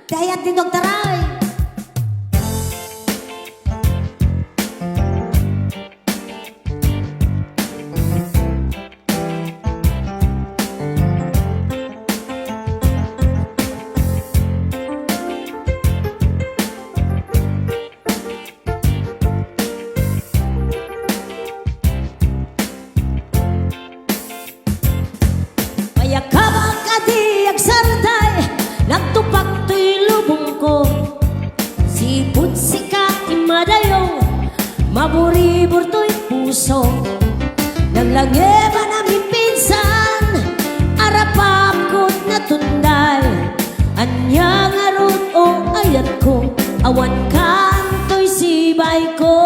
Dayat ni Dr. Ray. Kaya kabang kadiyak sarday, nagtupak to'y lubong ko. Sipot sikat imadayong, maburibor to'y puso. Naglangiba namin pinsan, arapap ko't natunday. Anyang arot o ayat ko, awan kan to'y sibay ko.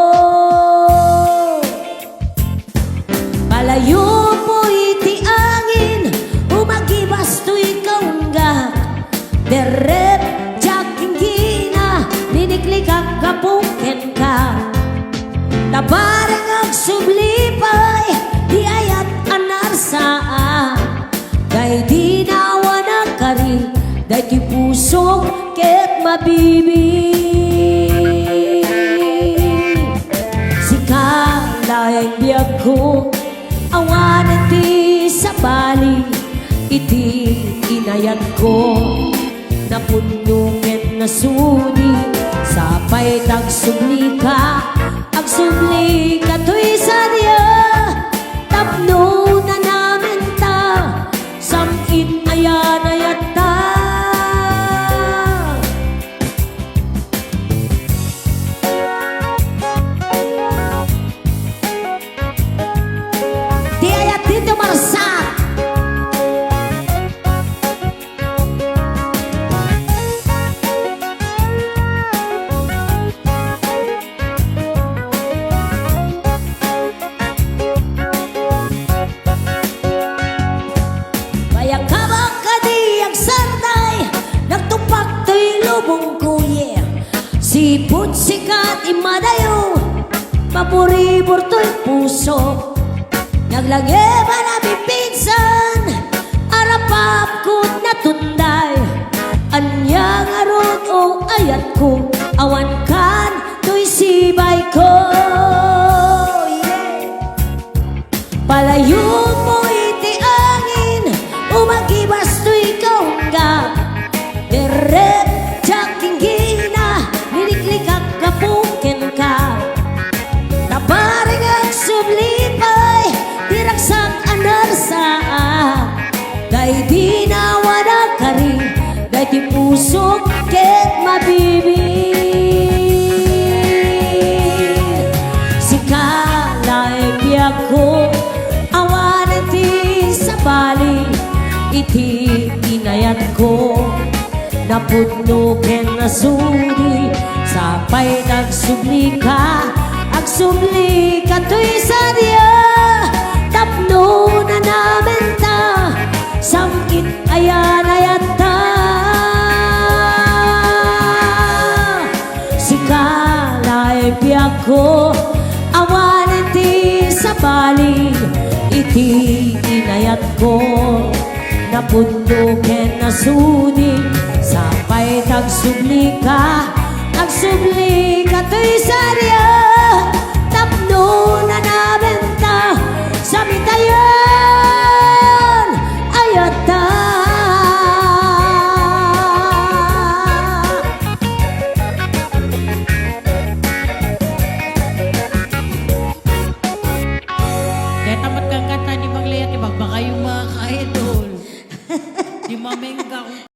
Palayo po iti angin, umagibas to'y kaunggak. Derep, jaking gina, niniklikak kapuken ka. Tabarang ang sublipay, di ayat anarsaa. Day di nawa na kari, day ti pusok ket mabibig. Sikalay biyag ko, awanan ti sa bali, iti inayat ko. Napunungan na suni, sapay tagsumli ka, agsumli ka to'y sadya. Tapno na namin ta, samit ayan ayat ta. Di ayat dito marasat. Nagtupak to'y lubong ko, yeah. Sipot sikat imadayo, maburibor to'y puso. Naglangiba namin pinsan, arapap ko't natunday. Anyang arot o ayat ko, awan kan to'y sibay ko, yeah. Palayo mo iti angin, umagibas to'y kaunggak. Derep, jaking gina, niniklikak kapuken ka. Tabaring ang sublipay, diragsak anarsaa. Day di nawa na kari, day ti pusok ket mabibig. Sikalay biyag ko, awanan ti sa bali, iti inayat ko. Napudno ken nasudi, sapay nagsubli ka, agsubli ka to'y sadya. Tapno na namin ta, samkit ayan ayat ta. Sikalay biyag ko, awanan ti sa bali, iti inayat ko. Napudno ken nasudi, sapay tagsubli ka to'y sadya. Tapno na namin ta, samit ayan ayat ta. Kaya tamat kang kanta ni Mang Lea, di ba? Baka yung mga ka-idol. Di mamengga